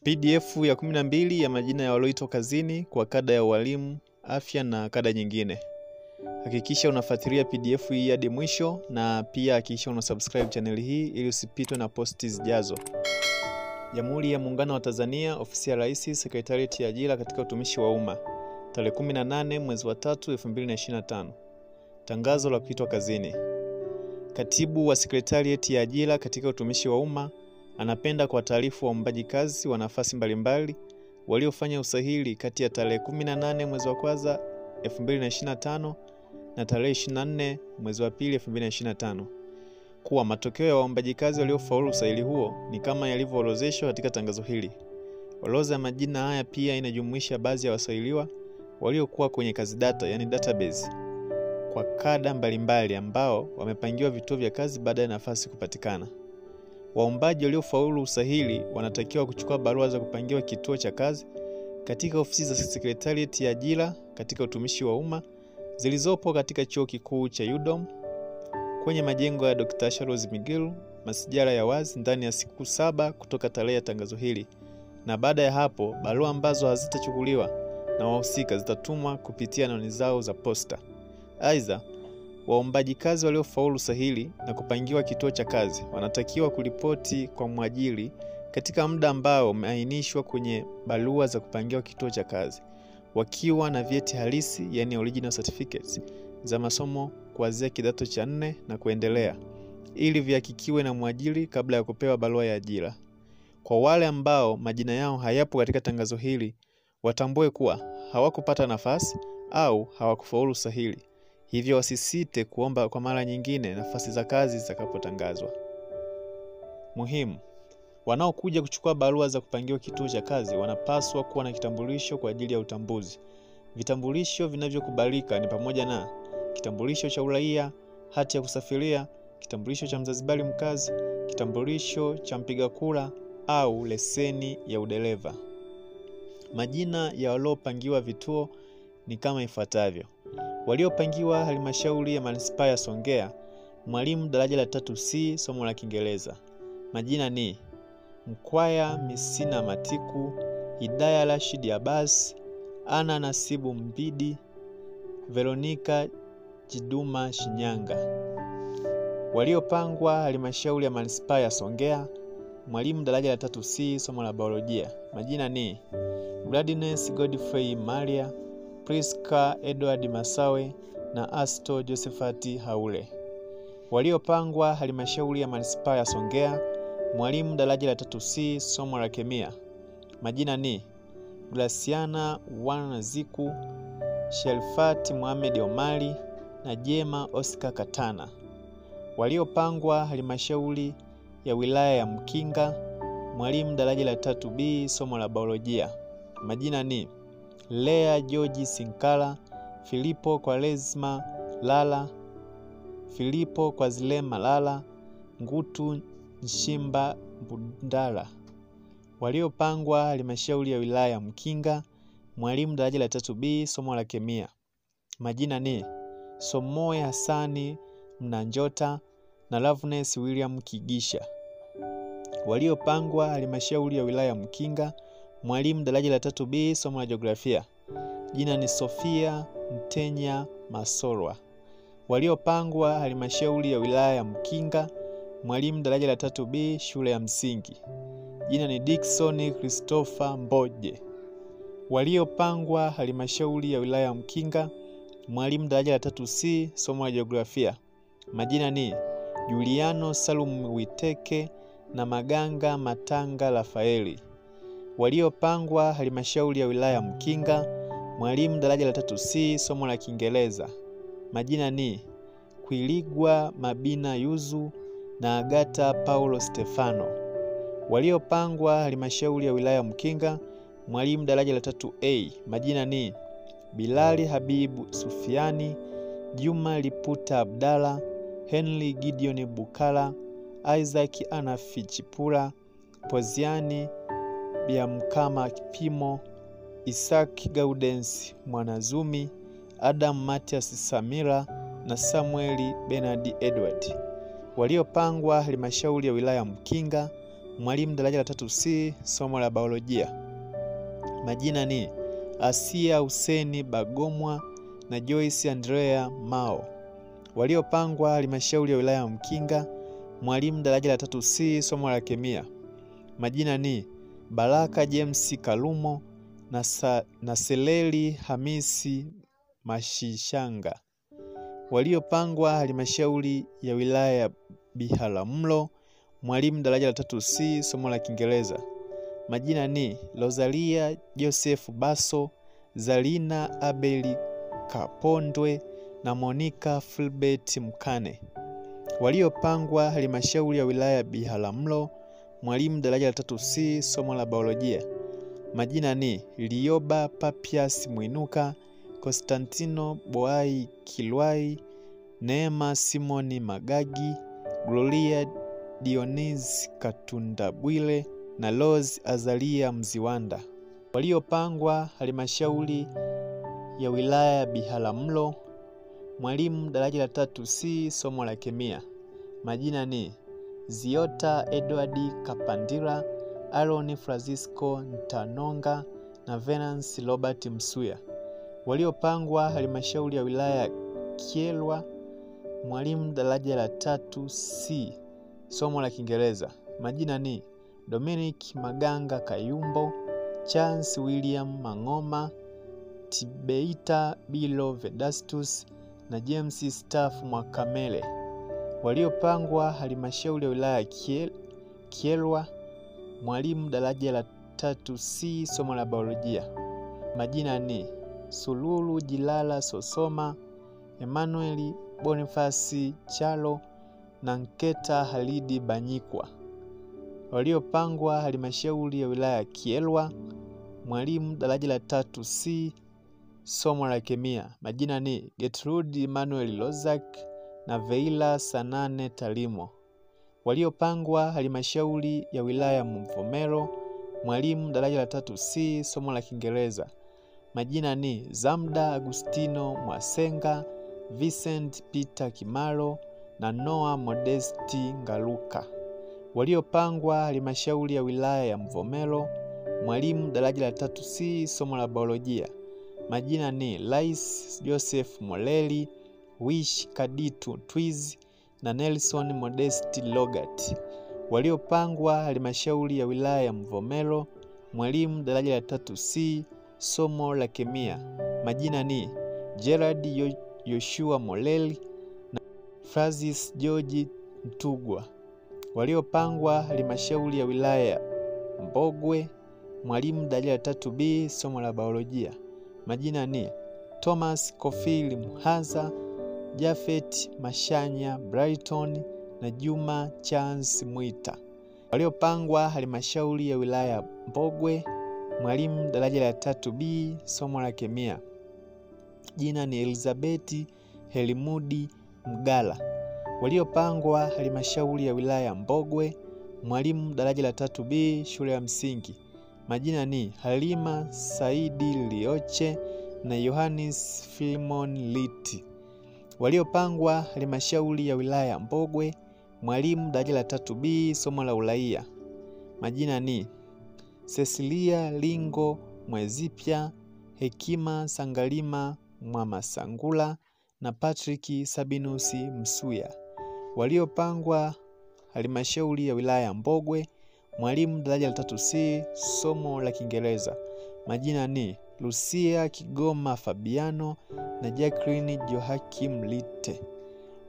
PDF ya 12 ya majina ya walioitwa kazini kwa kada ya walimu, afya na kada nyingine. Hakikisha unafuatilia PDF hii hadi mwisho na pia hakikisha unasubscribe channel hii ili usipitwe na posti zijazo. Jamhuri ya Muungano wa Tanzania, Ofisi ya Rais, Sekretarieti ya Ajira katika Utumishi wa Umma. Tarehe 18 mwezi wa 3 2025. Tangazo la kuitwa kazini. Katibu wa Sekretarieti ya Ajira katika Utumishi wa Umma anapenda kwa taarifu waombaji kazi wa nafasi mbalimbali waliofanya usahili kati ya tarehe 18 mwezi wa kwanza 2025 na tarehe 24 mwezi wa pili 2025 kuwa matokeo ya waombaji kazi waliofaulu usahili huo ni kama yalivyoorodheshwa katika tangazo hili. Orodha ya majina haya pia inajumuisha baadhi ya wasahiliwa waliokuwa kwenye kazi data, yani database, kwa kada mbalimbali ambao wamepangiwa vituo vya kazi baada ya nafasi kupatikana. Waombaji waliofaulu usahili wanatakiwa kuchukua barua za kupangiwa kituo cha kazi katika ofisi za Sekretarieti ya Ajira katika Utumishi wa Umma zilizopo katika Chuo Kikuu cha UDOM kwenye majengo ya Dr. Charles Migilu, masijara ya wazi ndani ya siku 7 kutoka tarehe ya tangazo hili. Na baada ya hapo, barua ambazo hazitachukuliwa na wahusika zitatumwa kupitia anwani zao za posta. Aidha, waombaji kazi waliofaulu usahili na kupangiwa kituo cha kazi wanatakiwa kuripoti kwa mwajiri katika muda ambao umeainishwa kwenye barua za kupangiwa kituo cha kazi, wakiwa na vyeti halisi, yani original certificates, za masomo kuanzia kidato cha 4 na kuendelea, ili vihakikiwe na mwajiri kabla ya kupewa barua ya ajira. Kwa wale ambao majina yao hayapo katika tangazo hili, watambue kuwa hawakupata nafasi au hawakufaulu usahili. Hivyo wasisite kuomba kwa mara nyingine nafasi za kazi zitakapotangazwa. Muhimu: wanaokuja kuchukua barua za kupangiwa kituo cha kazi wanapaswa kuwa na kitambulisho kwa ajili ya utambuzi. Vitambulisho vinavyokubalika ni pamoja na kitambulisho cha uraia, hati ya kusafiria, kitambulisho cha mzazibali mkazi, kitambulisho cha mpiga kura au leseni ya udereva. Majina ya waliopangiwa vituo ni kama ifuatavyo: waliopangiwa halmashauri ya manispaa ya Songea, mwalimu daraja la 3C, somo la Kiingereza. Majina ni Mkwaya Misina Matiku, Hidaya Rashid Abbas, Ana Nasibu Mbidi, Veronica Jiduma Shinyanga. Waliopangwa halmashauri ya manispaa ya Songea, mwalimu daraja la 3C, somo la biolojia. Majina ni Gladness Godfrey Maria, Priska Edward Masawe na Asto Josephati Haule. Waliopangwa halmashauri ya manispaa ya Songea, mwalimu daraja la 3C, somo la kemia. Majina ni Graciana Wanaziku, Shelfati Mohamed Omari na Jema Oscar Katana. Waliopangwa halmashauri ya wilaya ya Mkinga, mwalimu daraja la 3B, somo la biolojia. Majina ni Lea George Sinkala, Filipo Kwaresma Lala, Filipo Kwazilema Lala, Ngutu Nshimba Bundala. Waliopangwa halmashauri ya wilaya ya Mkinga, mwalimu daraja la 3B, somo la kemia. Majina ni Somoe Hasani Mnanjota na Loveness William Kigisha. Waliopangwa halmashauri ya wilaya ya Mkinga, mwalimu daraja la 3B, somo la jiografia. Jina ni Sofia Mtenya Masolwa. Waliopangwa halmashauri ya wilaya ya Mkinga, mwalimu daraja la 3B, shule ya msingi. Jina ni Dickson Christopher Mboje. Waliopangwa halmashauri ya wilaya ya Mkinga, mwalimu daraja la 3C, somo la jiografia. Majina ni Juliano Salum Witeke na Maganga Matanga Rafaeli. Waliopangwa halmashauri ya wilaya ya Mkinga, mwalimu daraja la 3C, somo la Kiingereza. Majina ni Kwiligwa Mabina Yuzu na Agata Paulo Stefano. Waliopangwa halmashauri ya wilaya ya Mkinga, mwalimu daraja la 3A. Majina ni Bilali Habibu Sufiani, Juma Liputa Abdalla, Henry Gideon Bukala, Isaac Anafichipula, Poziani Biamkama Kipimo, Isaac Gaudens Mwanazumi, Adam Matias Samira na Samueli Bernard Edward. Waliopangwa halmashauri ya wilaya Mkinga, mwalimu daraja la 3C, somo la biolojia. Majina ni Asia Huseni Bagomwa na Joyce Andrea Mao. Waliopangwa halmashauri ya wilaya ya Mkinga, mwalimu daraja la 3C, somo la kemia. Majina ni Baraka James Kalumo na Seleli Hamisi Mashishanga. Waliopangwa halmashauri ya wilaya ya Biharamulo, mwalimu daraja la 3C, somo la Kiingereza. Majina ni Rosalia Joseph Baso, Zalina Abeli Kapondwe na Monica Philbert Mkane. Waliopangwa halmashauri ya wilaya ya Biharamulo, mwalimu daraja la 3C, somo la biolojia. Majina ni Lioba Papias Mwinuka, Constantino Boai Kilwai, Neema Simoni Magagi, Gloria Dionis Katundabwile na Rose Azalia Mziwanda. Waliopangwa halmashauri ya wilaya ya Biharamulo, mwalimu daraja la 3C, somo la kemia. Majina ni Ziota Edward Kapandira, Aaron Francisco Ntanonga na Venance Robert Msuya. Waliopangwa halmashauri ya wilaya ya Kyerwa, mwalimu daraja la 3C, somo la Kiingereza. Majina ni Dominic Maganga Kayumbo, Chance William Mangoma, Tibeita Bilo Vedastus na James Staff Mwakamele. Waliopangwa halmashauri ya wilaya ya Kyerwa, mwalimu daraja la 3C, somo la biolojia. Majina ni Sululu Jilala Sosoma, Emmanuel Bonifasi Chalo na Nketa Halidi Banyikwa. Waliopangwa halmashauri ya wilaya ya Kyerwa, mwalimu daraja la 3C, somo la kemia. Majina ni Gertrude Emmanuel Lozak na Veila Sanane Talimo. Waliopangwa halmashauri ya wilaya ya Mvomero, mwalimu daraja la 3C, somo la Kiingereza. Majina ni Zamda Agustino Mwasenga, Vincent Peter Kimaro na Noah Modesti Ngaluka. Waliopangwa halmashauri ya wilaya ya Mvomero, mwalimu daraja la 3C, somo la biolojia. Majina ni Lais Joseph Moleli, Wish Kaditu Twiz na Nelson Modesti Logat. Waliopangwa halmashauri ya wilaya ya Mvomero, mwalimu daraja la 3C, somo la kemia. Majina ni Gerard Yoshua Moleli na Francis George Mtugwa. Waliopangwa halmashauri ya wilaya ya Mbogwe, mwalimu daraja la 3B, somo la biolojia. Majina ni Thomas Kofili Muhaza, Jafet Mashanya Brighton na Juma Chance Mwita. Waliopangwa halmashauri ya wilaya ya Mbogwe, mwalimu daraja la 3B, somo la kemia. Jina ni Elizabeth Helimudi Mgala. Waliopangwa halmashauri ya wilaya ya Mbogwe, mwalimu daraja la 3B, shule ya msingi. Majina ni Halima Saidi Lioche na Yohanis Filimon Liti. Waliopangwa halmashauri ya wilaya ya Mbogwe, mwalimu daraja la 3B, somo la uraia. Majina ni Cecilia Lingo Mwezipya, Hekima Sangalima Mwamasangula na Patrick Sabinusi Msuya. Waliopangwa halmashauri ya wilaya ya Mbogwe, mwalimu daraja la 3C, somo la Kiingereza. Majina ni Lucia Kigoma Fabiano na Jacqueline Johakim Lite.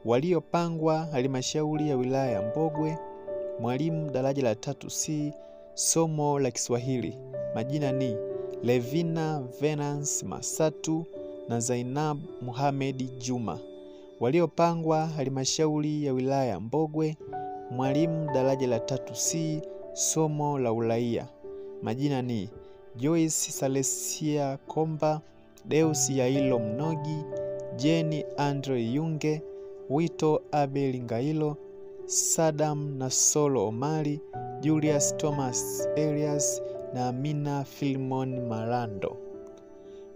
Waliopangwa halmashauri ya wilaya ya Mbogwe, mwalimu daraja la 3C, somo la Kiswahili. Majina ni Levina Venance Masatu na Zainab Muhammad Juma. Waliopangwa halmashauri ya wilaya ya Mbogwe, mwalimu daraja la 3C, somo la uraia. Majina ni Joyce Salesia Komba, Deus Yailo Mnogi, Jenny Andre Yunge, Wito Abel Ngailo, Sadam Nasolo Omari, Julius Thomas Elias na Amina Filimon Marando.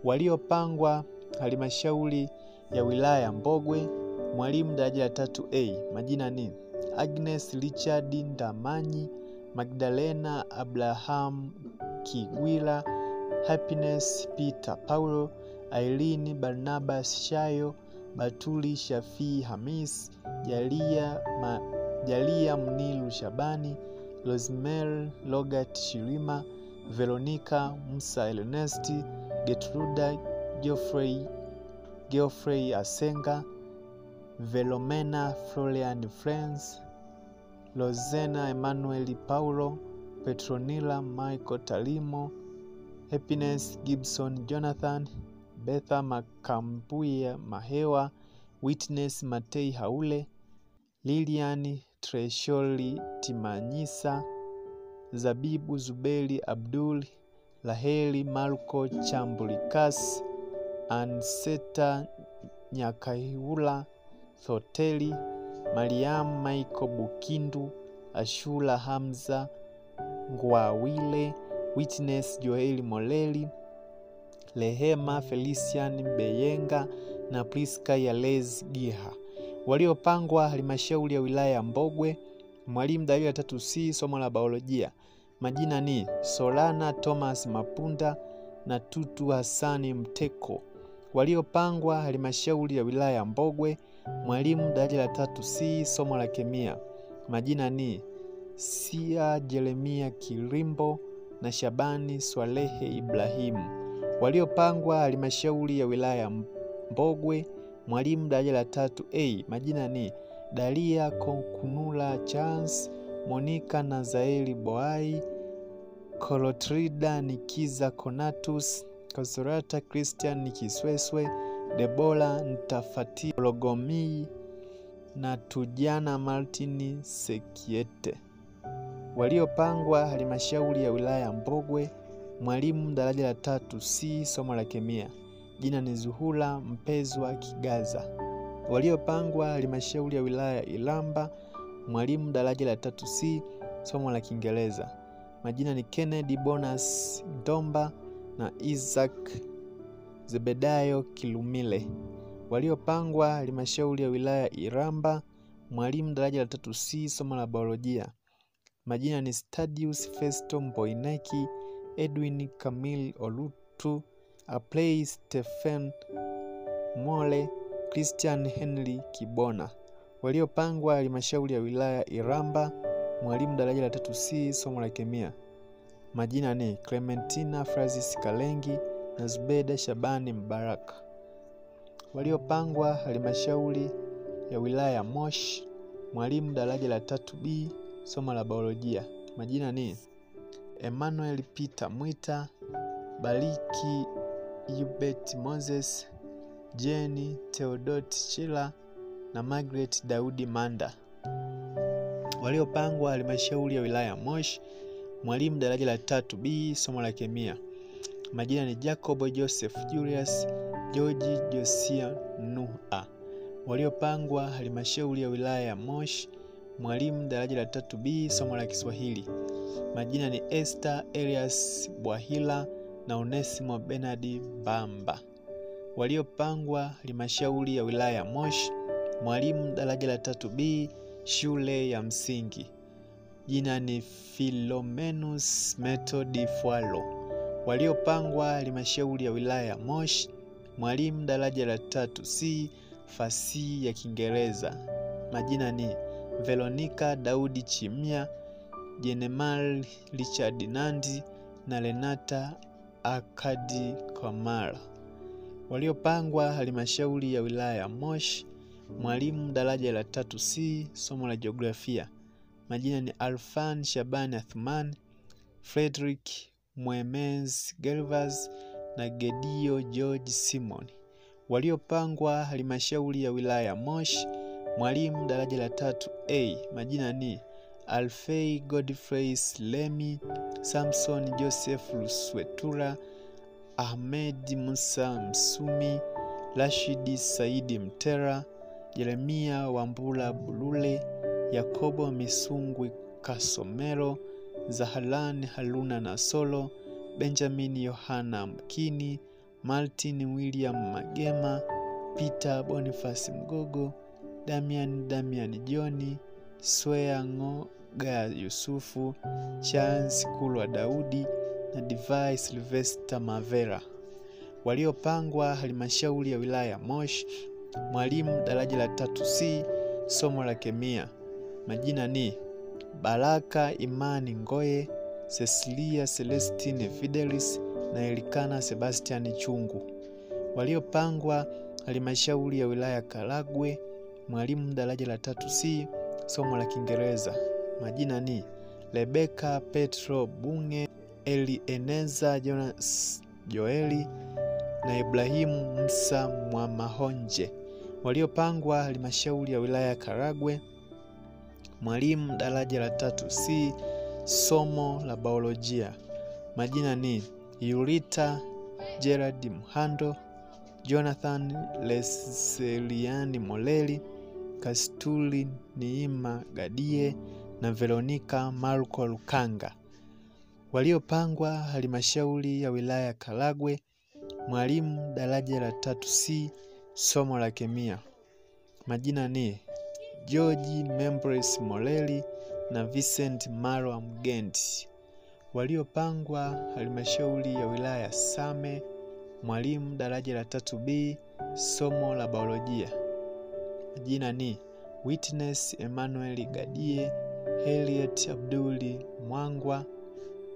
Waliopangwa halmashauri ya wilaya ya Mbogwe, mwalimu daraja la 3A. Majina ni Agnes Richard Ndamanyi, Magdalena Abraham Kigwila, Happiness Peter Paulo, Irene Barnabas Shayo, Batuli Shafii Hamis, Jalia Mnilu Shabani, Rosemary Logat Shirima, Veronica Musa Ernesti, Getruda Geoffrey Asenga, Velomena Florian Friends, Lozena Emmanuel Paulo, Petronila Michael Talimo, Happiness Gibson Jonathan, Betha Makambuya Mahewa, Witness Matei Haule, Lilian Tresholi Timanyisa, Zabibu Zubeli Abdul, Laheli Marco Chambulikas, Anseta Nyakaihula Thoteli, Mariam Michael Bukindu, Ashula Hamza Ngwawile, Witness Joeli Moleli, Lehema Felician Beyenga na Priska Yalez Giha. Waliopangwa halmashauri ya wilaya ya Mbogwe. Mwalimu darasa la 3C, somo la biolojia. Majina ni Solana Thomas Mapunda na Tutu Hasani Mteko. Waliopangwa halmashauri ya wilaya ya Mbogwe. Mwalimu darasa la 3C, somo la kemia. Majina ni Sia Jeremia Kirimbo na Shabani Swalehe Ibrahimu. Waliopangwa halmashauri ya wilaya ya Mbogwe. Mwalimu daraja la 3A. Majina ni Dalia Konkunula Chance, Monica Nazaeli Boai, Colotrida Nikiza Konatus, Consolata Christian Nikisweswe, Debola Ntafati Logomi na Tujana Martin Sekiete. Waliopangwa halmashauri ya wilaya ya Mbogwe. Mwalimu daraja la 3C, somo la kemia. Jina ni Zuhula Mpezwa Kigaza. Waliopangwa halmashauri ya wilaya ya Ilamba. Mwalimu daraja la 3C, somo la Kiingereza. Majina ni Kennedy Bonus Ndomba na Isaac Zebedayo Kilumile. Waliopangwa halmashauri ya wilaya ya Iramba. Mwalimu daraja la 3C, somo la biolojia. Majina ni Stadius Festo Mboineki, Edwin Camille Olutu, Aplay Stephen Mole, Christian Henry Kibona. Waliopangwa halmashauri ya wilaya Iramba. Mwalimu daraja la 3C, somo la kemia. Majina ni Clementina Francis Kalengi na Zubeda Shabani Mbaraka. Waliopangwa halmashauri ya wilaya ya Moshi. Mwalimu daraja la 3B, somo la biolojia. Majina ni Emmanuel Peter Mwita, Bariki Hubert Moses, Jenny Theodot Chila na Margaret Daudi Manda. Waliopangwa halmashauri ya wilaya ya Moshi. Mwalimu daraja la 3B, somo la kemia. Majina ni Jacobo Joseph Julius, George Josia Nuha. Waliopangwa halmashauri ya wilaya ya Moshi. Mwalimu daraja la 3B, somo la Kiswahili. Majina ni Esther Elias Bwahila na Onesimo Bernard Bamba. Waliopangwa halmashauri ya wilaya ya Moshi. Mwalimu daraja la 3B, shule ya msingi. Jina ni Philomenus Method Fualo. Waliopangwa halmashauri ya wilaya ya Moshi. Mwalimu daraja la 3C, fasihi ya Kiingereza. Majina ni Veronica Daudi Chimia, Jenemal Richard Nandi na Renata Akadi Kamara. Waliopangwa halmashauri ya wilaya ya Moshi. Mwalimu daraja la 3C, somo la jiografia. Majina ni Alfan Shabani Athman, Frederick Mwemez Gervas na Gedio George Simon. Waliopangwa halmashauri ya wilaya ya Moshi. Mwalimu daraja la 3A. Majina ni Alfei Godfrey Lemi, Samson Joseph Luswetura, Ahmed Musa Msumi, Rashidi Saidi Mtera, Jeremia Wambula Bulule, Yakobo Misungwi Kasomero, Zahalan Haruna Nasolo, Benjamin Yohana Mkini, Martin William Magema, Peter Boniface Mgogo, Damian Joni, Swea Gaya Yusufu, Chance Kulwa Daudi na Divai Sylvester Mavera. Waliopangwa halmashauri ya wilaya Moshi, mwalimu daraja la 3C, somo la kemia. Majina ni Baraka Imani Ngoye, Cecilia Celestine Fidelis na Elikana Sebastian Chungu. Waliopangwa halmashauri ya wilaya Karagwe, mwalimu daraja la 3C, somo la Kiingereza. Majina ni Rebecca Petro Bunge, Elieneza Jonas Joeli na Ibrahimu Musa Mwamahonje. Waliopangwa halmashauri ya wilaya Karagwe, mwalimu daraja la 3C, somo la biolojia. Majina ni Yulita Gerard Mhando, Jonathan Leseliani Moleli, Kastuli Niima Gadie na Veronica Marco Lukanga. Waliopangwa halmashauri ya wilaya Karagwe, mwalimu daraja la 3C, somo la kemia. Majina ni George Membres Moleli na Vincent Marwa Mgendi. Waliopangwa halmashauri ya wilaya Same, mwalimu daraja la 3B, somo la biolojia. Majina ni Witness Emmanuel Gadie, Harriet Abduli Mwangwa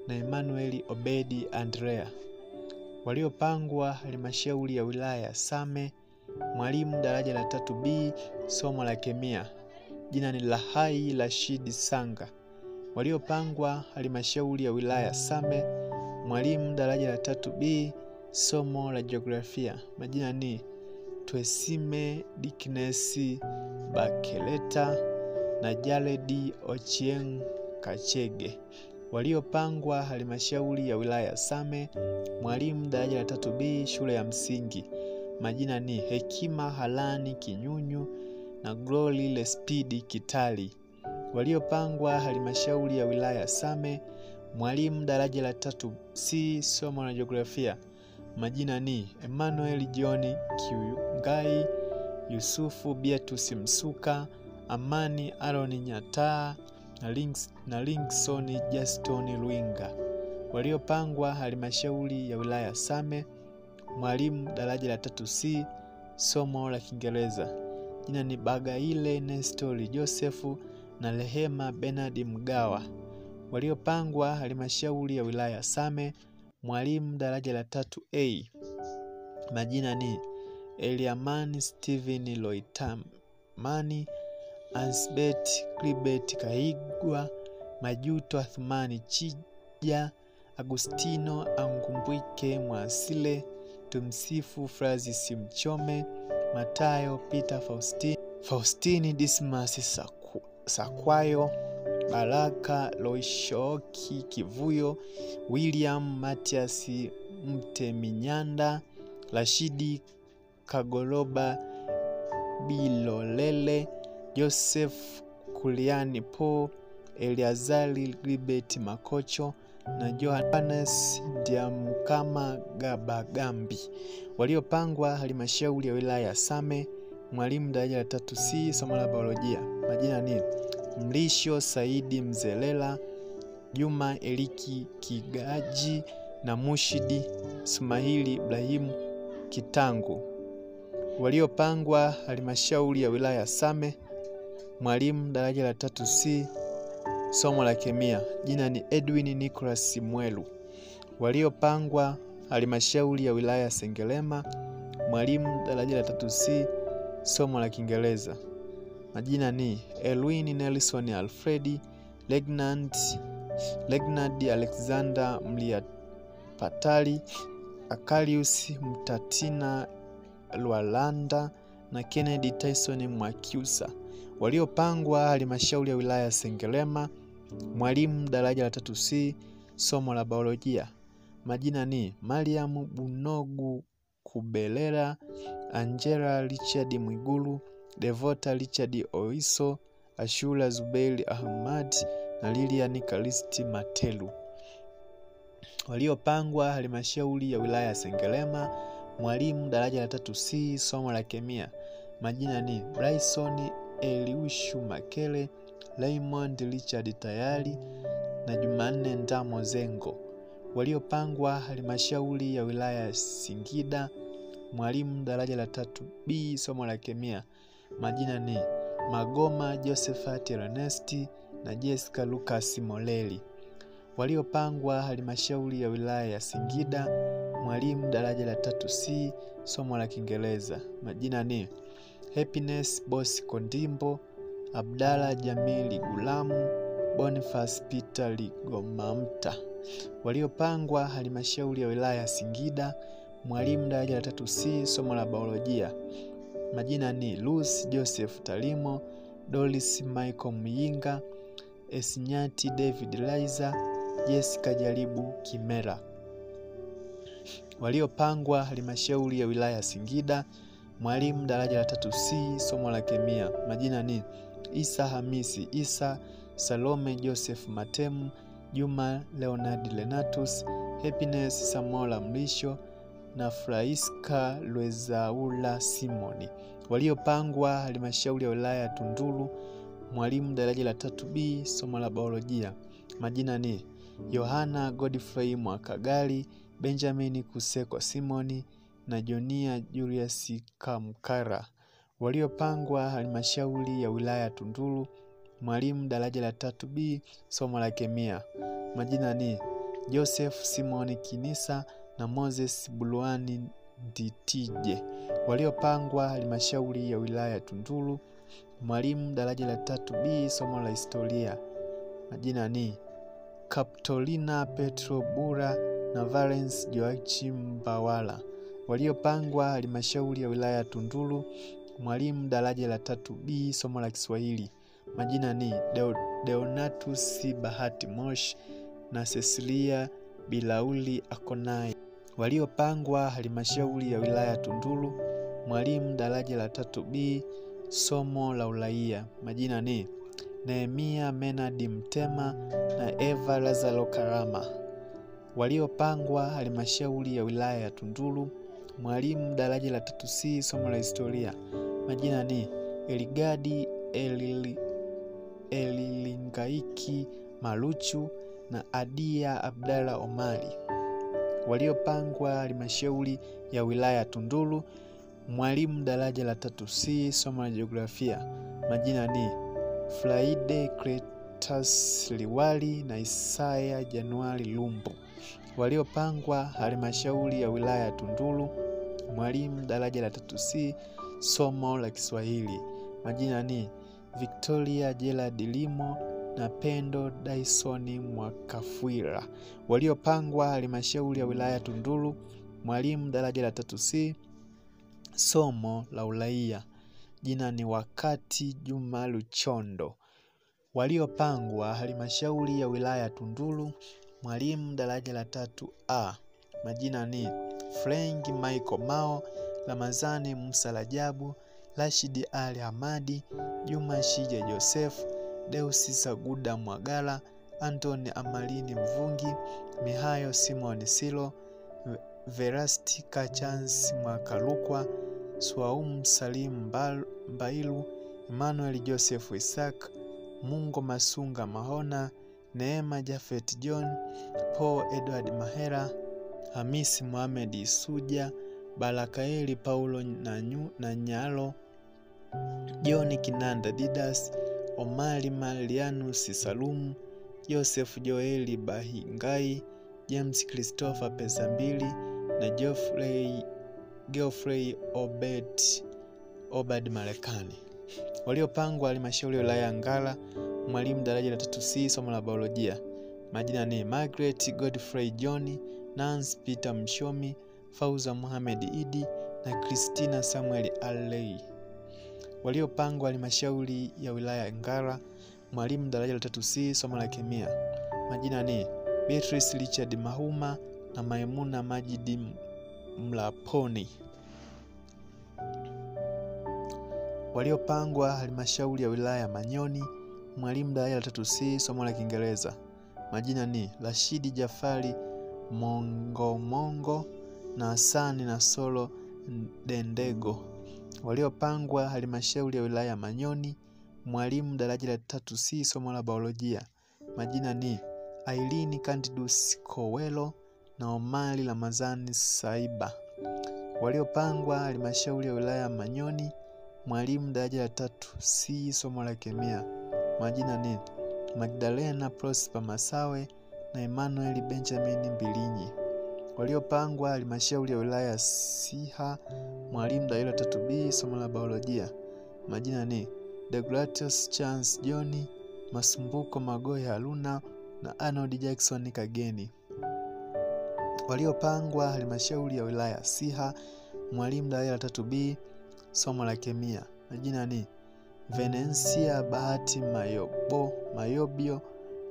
na Emmanuel Obedi Andrea. Waliopangwa halmashauri ya wilaya Same, mwalimu daraja la 3B, somo la kemia. Jina ni Lahai Rashid Sanga. Waliopangwa halmashauri ya wilaya Same, mwalimu daraja la 3B, somo la jiografia. Majina ni Twesime Dickness Bakeleta na Jared Ochieng Kachege. Waliopangwa halmashauri ya wilaya Same, mwalimu daraja la 3B, shule ya msingi. Majina ni Hekima Halani Kinyunyu na Glory Lespidi Kitali. Waliopangwa halmashauri ya wilaya Same, mwalimu daraja la 3C, somo la jiografia. Majina ni Emmanuel John Kiungai, Yusufu Beatus Msuka, Amani Aaron Nyata na Linkson Justin Luinga. Waliopangwa halmashauri ya wilaya Same, mwalimu daraja la 3C, somo la Kiingereza. Jina ni Bagaile Nestor Josefu na Rehema Bernard Mgawa. Waliopangwa halmashauri ya wilaya Same, mwalimu daraja la 3A. Majina ni Eliamani Steven Loitamani, Ansbet Kribet Kahigwa, Majuto Athmani Chija, Agustino Angumbwike Mwasile, Tumsifu Francis Mchome, Matayo Peter Faustini Dismas Sakwayo, Baraka Loishoki Kivuyo, William Matias Mteminyanda, Rashidi Kagoloba Bilolele, Joseph Kuliani Po, Eliazali Gribet Makocho na Johannes Diamukama Gabagambi. Waliopangwa halmashauri ya wilaya Same, mwalimu daraja la 3C, somo la biolojia. Majina ni Mlisho Saidi Mzelela, Juma Eliki Kigaji na Mushidi Sumahili Ibrahim Kitangu. Waliopangwa halmashauri ya wilaya Same, mwalimu daraja la 3C, somo la kemia. Jina ni Edwin Nicholas Mwelu. Waliopangwa halmashauri ya wilaya Sengerema, mwalimu daraja la 3C, somo la Kiingereza. Majina ni Elwin Nelson Alfredi, Legnard Alexander Mliapatali, Akalius Mtatina Lwalanda na Kennedy Tyson Mwakiusa. Waliopangwa halmashauri ya wilaya Sengerema, mwalimu daraja la 3C, somo la biolojia. Majina ni Mariam Bunogu Kubelera, Angela Richard Mwigulu, Devota Richard Oiso, Ashura Zubeili Ahmad na Lilian Kalisti Matelu. Waliopangwa halmashauri ya wilaya Sengerema, mwalimu daraja la 3C, somo la kemia. Majina ni Bryson Eliushu Makele, Raymond Richard Tayari na Jumanne Ndamo Zengo. Waliopangwa halmashauri ya wilaya ya Singida, mwalimu daraja la 3B somo la kemia. Majina ni Magoma Josephat Ernesti na Jessica Lucas Moleli. Waliopangwa halmashauri ya wilaya ya Singida, mwalimu daraja la 3C somo la Kiingereza. Majina ni Happiness Boss Kondimbo, Abdalla Jamili Gulamu, Boniface Peter Ligomamta. Waliopangwa halmashauri ya wilaya ya Singida, mwalimu daraja la 3C somo la biolojia. Majina ni Lucy Joseph Talimo, Doris Michael Muyinga, Esinyati David Liza, Jessica Jaribu Kimera. Waliopangwa halmashauri ya wilaya ya Singida, mwalimu daraja la 3C somo la kemia. Majina ni Isa Hamisi Isa, Salome Joseph Matemu, Juma Leonard Lenatus, Happiness Samola Mlisho na Fraiska Lwezaula Simoni. Waliopangwa halmashauri ya wilaya ya Tunduru, mwalimu daraja la 3B somo la biolojia. Majina ni Yohana Godfrey Mwakagali, Benjamin Kuseko Simoni na Jonia Julius Kamkara. Waliopangwa halmashauri ya wilaya ya Tunduru, mwalimu daraja la 3B somo la kemia. Majina ni Joseph Simoni Kinisa na Moses Buluani Nditije. Waliopangwa halmashauri ya wilaya ya Tunduru, mwalimu daraja la 3B somo la historia. Majina ni Kaptolina Petro Bura na Valence Joachim Bawala. Waliopangwa halmashauri ya wilaya ya Tunduru, mwalimu daraja la 3B somo la Kiswahili. Majina ni Deonatus Bahati Mosh na Cecilia Bilauli Akonai. Waliopangwa halmashauri ya wilaya ya Tunduru, mwalimu daraja la 3B somo la uraia. Majina ni Nehemia Menadi Mtema na Eva Lazaro Karama. Waliopangwa halmashauri ya wilaya ya Tunduru, mwalimu daraja la 3C somo la historia. Majina ni Eligadi Elilingaiki Maluchu na Adia Abdalla Omari. Waliopangwa halmashauri ya wilaya ya Tunduru, mwalimu daraja la 3C somo la jiografia. Majina ni Friday Cletus Liwali na Isaya Januari Lumbu. Waliopangwa halmashauri ya wilaya ya Tunduru, mwalimu daraja la 3C somo la Kiswahili. Majina ni Victoria Gerald Limo na Pendo Dyson Mwakafwira. Waliopangwa halmashauri ya wilaya ya Tunduru, mwalimu daraja la 3C somo la uraia. Jina ni Wakati Juma Luchondo. Waliopangwa halmashauri ya wilaya ya Tunduru, mwalimu daraja la 3A. Majina ni Frank Michael Mao, Ramazani Musa Rajabu, Rashid Ali Hamadi, Juma Shije Joseph, Deusi Saguda Mwagala, Anthony Amalini Mvungi, Mihayo Simon Silo, Verasti Kachance Mwakalukwa, Swaumu Salim Mbailu, Emmanuel Joseph Isaac, Mungo Masunga Mahona, Neema Jafet John, Paul Edward Mahera, Hamisi Mohamed Isuja, Barakaeli Paulo na Nyalo, John Kinanda Didas, Omari Marianus Salumu, Joseph Joeli Bahingai, James Christopher Pesambili na Geoffrey Obed Marekani. Waliopangwa halmashauri ya wilaya ya Ngara, mwalimu daraja la 3C somo la biolojia. Majina ni Margaret Godfrey John, Nance Peter Mshomi, Fauza Mohamed Idi na Christina Samuel Alley. Waliopangwa halmashauri ya wilaya ya Ngara, mwalimu daraja la 3C somo la kemia. Majina ni Beatrice Richard Mahuma na Maimuna Majidi Mlaponi. Waliopangwa halmashauri ya wilaya ya Manyoni, mwalimu daraja la 3C somo la Kiingereza. Majina ni Rashidi Jafari Mongo na Hasani na Solo Dendego. Waliopangwa halmashauri ya wilaya ya Manyoni, mwalimu daraja la 3C somo la biolojia. Majina ni Aileen Candidus Kowelo na Omari Ramadhani Saiba. Waliopangwa halmashauri ya wilaya Manyoni, mwalimu daraja la 3C somo la kemia. Majina ni Magdalena Prosper Masawe na Emmanuel Benjamin Mbilinyi. Waliopangwa halmashauri ya wilaya Siha, mwalimu daraja la 3B somo la biolojia. Majina ni Deogratius Chance John, Masumbuko Magoe Haruna na Arnold Jackson Kageni. Waliopangwa halmashauri ya wilaya Siha, mwalimu daraja la 3B somo la kemia. Majina ni Venencia Bahati Mayobio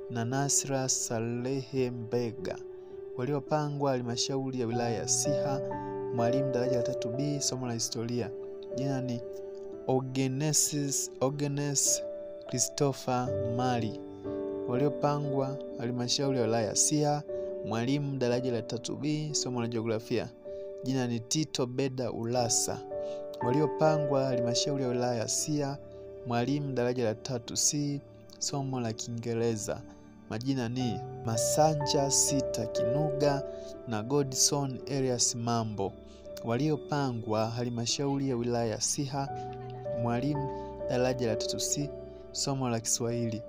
na Nasra Salehe Mbega. Waliopangwa halmashauri ya wilaya Siha, mwalimu daraja la 3B somo la historia. Jina ni Ogenes Christopher Mali. Waliopangwa halmashauri ya wilaya Siha, mwalimu daraja la 3B somo la jiografia. Jina ni Tito Beda Ulasa. Waliopangwa halmashauri ya wilaya Siha, mwalimu daraja la 3C somo la Kiingereza. Majina ni Masanja Sita Kinuga na Godson Elias Mambo. Waliopangwa halmashauri ya wilaya Siha, mwalimu daraja la 3C somo la Kiswahili.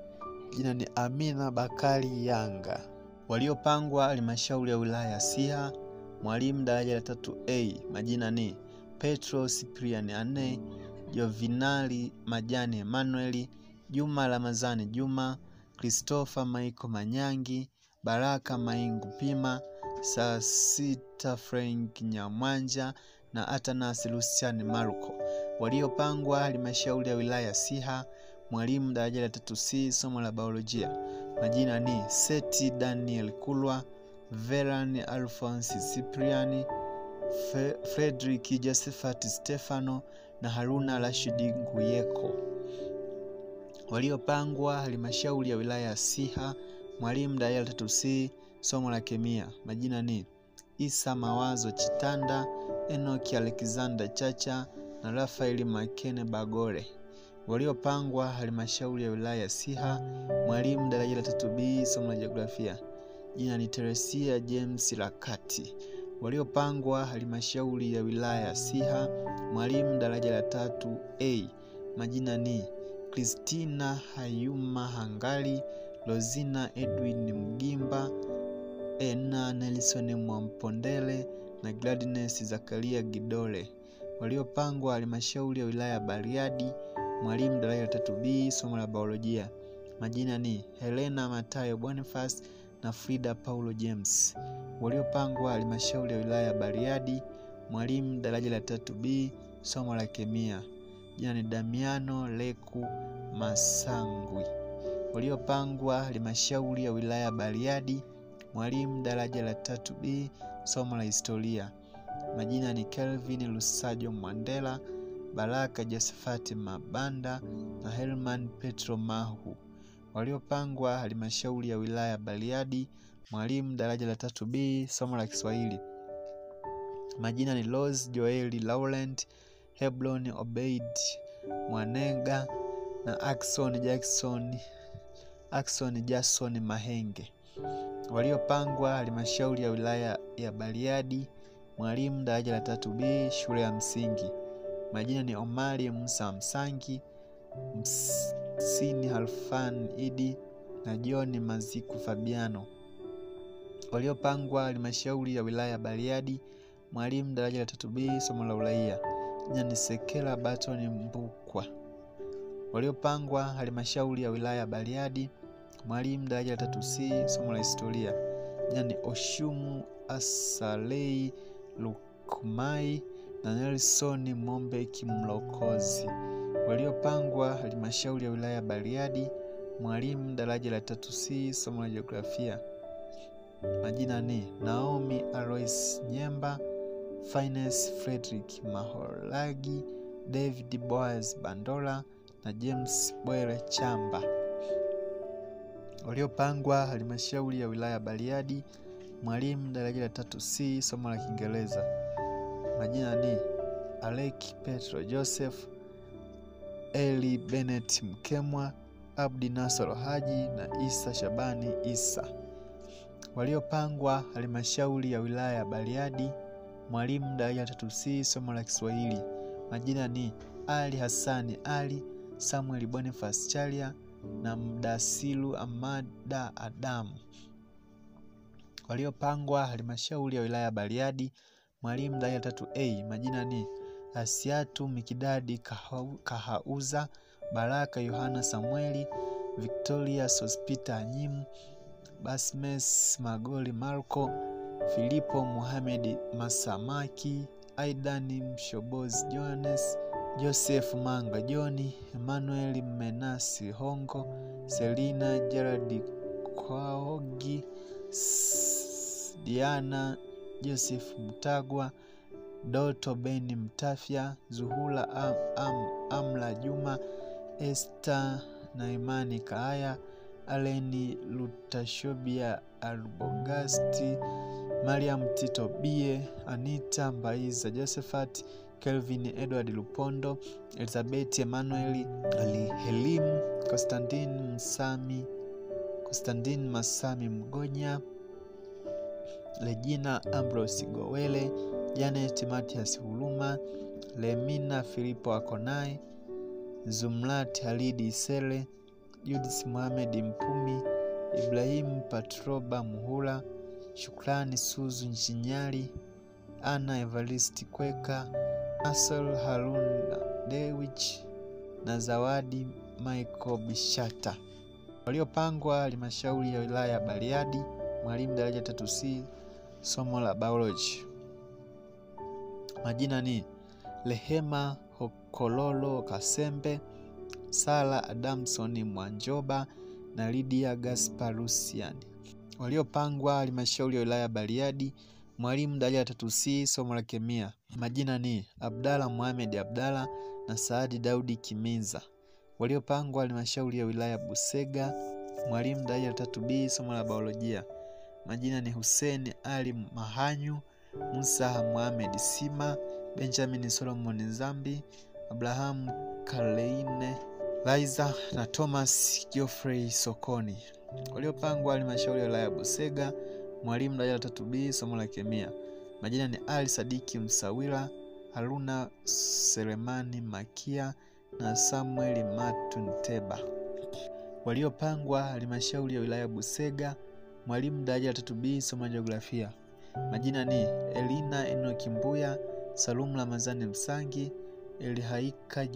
Jina ni Amina Bakari Yanga. Waliopangwa halmashauri ya wilaya Siha, mwalimu daraja la 3A. Majina ni Petro Cyprian Ane, Jovinali Majani Emmanuel, Juma Ramadhani Juma, Christopher Michael Manyangi, Baraka Maingu Pima, Sasita Frank Nyamwanja na Atanas Lucian Maruko. Waliopangwa halmashauri ya wilaya Siha, mwalimu daraja la 3C somo la biolojia. Majina ni Seti Daniel Kulwa, Veran Alphonse Cypriani, Frederick Josephat Stefano na Haruna Rashidi Nguyeko. Waliopangwa halmashauri ya wilaya Siha, mwalimu daraja la 3C somo la kemia. Majina ni Isa Mawazo Chitanda, Enoki Alexander Chacha na Rafael Makene Bagore. Waliopangwa halmashauri ya wilaya Siha, mwalimu daraja la 3B somo la jiografia. Jina ni Teresia James Rakati. Waliopangwa halmashauri ya wilaya Siha, mwalimu daraja la 3A. Majina ni Christina Hayuma Hangali, Lozina Edwin Mgimba, Ena Nelson Mwampondele na Gladness Zakaria Gidole. Waliopangwa halmashauri ya wilaya Bariadi, mwalimu daraja la 3B somo la biolojia. Majina ni Helena Matayo Boniface na Frida Paulo James. Waliopangwa halmashauri ya wilaya Bariadi, mwalimu daraja la 3B somo la kemia. Jina ni Damiano Leku Masangwi. Waliopangwa halmashauri ya wilaya Bariadi, mwalimu daraja la 3B somo la historia. Majina ni Kelvin Lusajo Mwandela, Baraka Josephat Mabanda na Herman Petro Mahu. Waliopangwa halmashauri ya wilaya Bariadi, mwalimu daraja la 3B somo la Kiswahili. Majina ni Rose Joeli Laurent, Hebron Obeid Mwanega na Axon Jason Mahenge. Waliopangwa halmashauri ya wilaya ya Bariadi, mwalimu daraja la 3B shule ya msingi. Majina ni Omari Musa Msangi, Msini Halfan Idi na John Maziku Fabiano. Waliopangwa halmashauri ya wilaya Bariadi, mwalimu daraja la 3B somo la uraia. Jina ni Sekela Batoni Mbukwa. Waliopangwa halmashauri ya wilaya Bariadi, mwalimu daraja la 3C somo la historia. Jina ni Oshumu Asalei Lukmai na Nelson Mombeki Mlokozi. Waliopangwa halmashauri ya wilaya Bariadi, mwalimu daraja la 3C somo la jiografia. Majina ni Naomi Alois Nyemba, Finance Frederick Maholagi, David Boaz Bandola na James Bwere Chamba. Waliopangwa halmashauri ya wilaya Bariadi, mwalimu daraja la 3C somo la Kiingereza. Majina ni Aleki Petro Joseph, Eli Bennett Mkemwa, Abdi Nasoro Haji na Isa Shabani Isa. Waliopangwa halmashauri ya wilaya ya Bariadi, mwalimu daraja 3C somo la Kiswahili. Majina ni Ali Hassani Ali, Samuel Boniface Chalia na Mdasilu Amada Adamu. Waliopangwa halmashauri ya wilaya ya Bariadi, mwalimu daraja 3A. Majina ni Asiatu Mikidadi Kahauza, Baraka Yohana Samueli, Victoria Sospita Anyimu, Basmes Magoli Marco, Filipo Mohamed Masamaki, Aidani Mshobozi Johannes, Joseph Manga Joni, Emmanuel Menasi Hongo, Selina Gerard Kwaogi, Diana Joseph Mtagwa, Doto Beni Mtafia, Zuhula Amla Juma, Esther Naimani Kaaya, Aleni Lutashobia Albogasti, Mariam Tito Bie, Anita Mbaiza Josephat, Kelvin Edward Lupondo, Elizabeth Emmanuel Ali Helim, Constantine Masami Mgonya, Regina Ambrose Gowele, Janet Matias Huluma, Lemina Filipo Akonai, Zumlat Halidi Isele, Judith Mohamed Mpumi, Ibrahim Patroba Muhula, Shukrani Suzu Njinyali, Anna Evaristi Kweka, Asel Haruna Dewich na Zawadi Michael Bishata. Waliopangwa halmashauri ya wilaya ya Bariadi, mwalimu daraja 3C somo la biology. Majina ni Lehema Hokololo Kasembe, Sala Adamson Mwanjoba na Lydia Gasparusian. Waliopangwa halmashauri ya wilaya ya Bariadi, mwalimu daraja 3C somo la kemia. Majina ni Abdalla Mohamed Abdalla na Saadi Daudi Kiminza. Waliopangwa halmashauri ya wilaya Busega, mwalimu daraja 3B somo la biolojia. Majina ni Hussein Ali Mahanyu, Musa Mohamed Sima, Benjamin Solomon Zambi, Abraham Kaleine Liza na Thomas Geoffrey Sokoni. Waliopangwa halmashauri ya wilaya Busega, mwalimu daraja 3B somo la kemia. Majina ni Ali Sadiki Msawila, Haruna Selemani Makia na Samuel Matunteba. Waliopangwa halmashauri ya wilaya Busega, mwalimu daraja 3B somo la jiografia. Majina ni Elina Enoki Mbuya, Salum Ramazani Msangi, Elihaika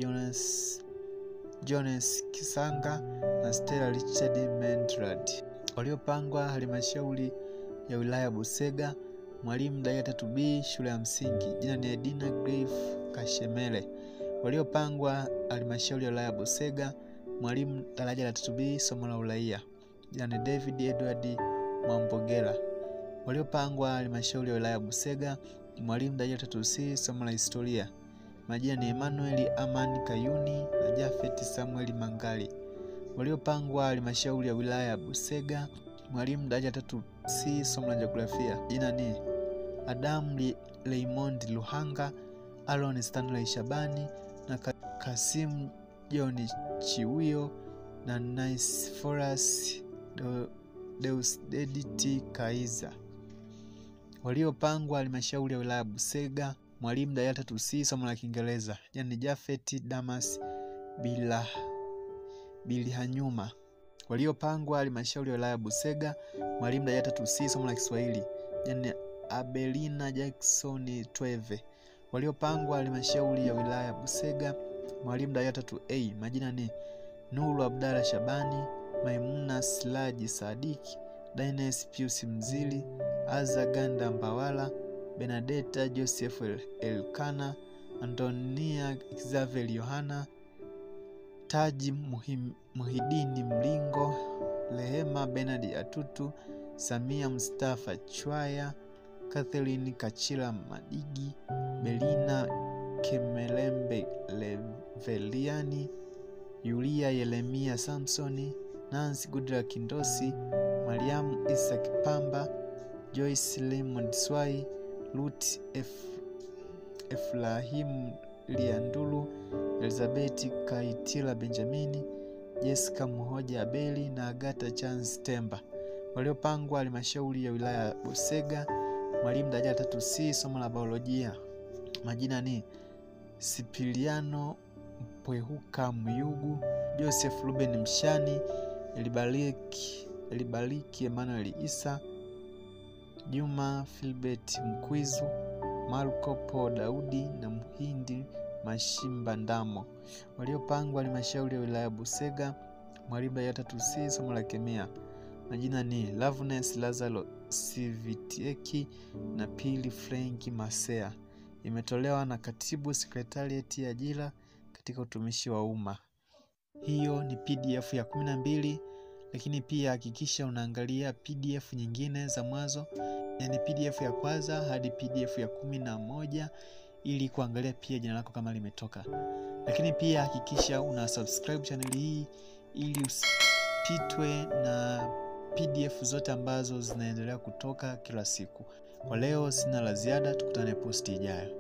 Jones Kisanga na Stella Richard Mendrad. Waliopangwa halmashauri ya wilaya Busega, mwalimu daraja 3B shule ya msingi. Jina ni Edina Grave Kashemele. Waliopangwa halmashauri ya wilaya Busega, mwalimu daraja 3B somo la uraia. Jina ni David Edward Mwambogela. Waliopangwa halmashauri ya wilaya Busega, mwalimu daraja 3C somo la historia. Majina ni Emmanuel Amani Kayuni na Jafet Samuel Mangali. Waliopangwa halmashauri ya wilaya Busega, mwalimu daraja 3C somo la jiografia. Jina ni Adam Raymond Luhanga, Aaron Stanley Shabani na Kasim John Chiwio na Nice Forest Deusdedit Kaiza. Waliopangwa halmashauri ya wilaya Busega, mwalimu daraja 3C somo la Kiingereza. Jina ni Jafet Damas Bilihanyuma. Waliopangwa halmashauri ya wilaya Busega, mwalimu daraja 3C somo la Kiswahili. Jina ni Abelina Jackson Tweve. Waliopangwa halmashauri ya wilaya Busega, mwalimu daraja 3A. Majina ni Nuru Abdalla Shabani, Maimuna Silaji Sadiki, Dines Pius Mzili, Azaganda Mbawala, Benedetta Joseph Elkana, Antonia Xavier Yohana, Taji Muhidini Mlingo, Lehema Bernard Atutu, Samia Mustafa Chwaya, Catherine Kachila Madigi, Melina Kemelembe Leveliani, Yulia Yeremia Samsoni, Nancy Goodluck Kindosi, Mariam Isaac Pamba, Joyce Raymond Swai, Ruth Efrahim Liandulu, Elizabeth Kaitila Benjamini, Jessica Muhoja Abeli na Agatha Chance Temba. Waliopangwa halmashauri ya wilaya ya Busega. Mwalimu daraja 3C, somo la biolojia. Majina ni Sipiliano Mpwehuka Myugu, Joseph Ruben Mshani, Elibariki Emmanuel Isa, Juma Philbert Mkwizu, Marco Paul Daudi na Muhindi Mashimba Ndamo. Waliopangwa halmashauri ya wilaya Busega. Mwalimu daraja 3C, somo la kemia. Majina ni Loveness Lazaro Sivitieki na Pili Frank Masea. Imetolewa na Katibu Sekretarieti ya Ajira katika Utumishi wa Umma. Hiyo ni PDF ya 12, lakini pia hakikisha unaangalia PDF nyingine za mwanzo, yani PDF ya kwanza hadi PDF ya 11 ili kuangalia pia jina lako kama limetoka. Lakini pia hakikisha una subscribe channel hii ili usipitwe na PDF zote ambazo zinaendelea kutoka kila siku. Kwa leo sina la ziada, tukutane posti ijayo.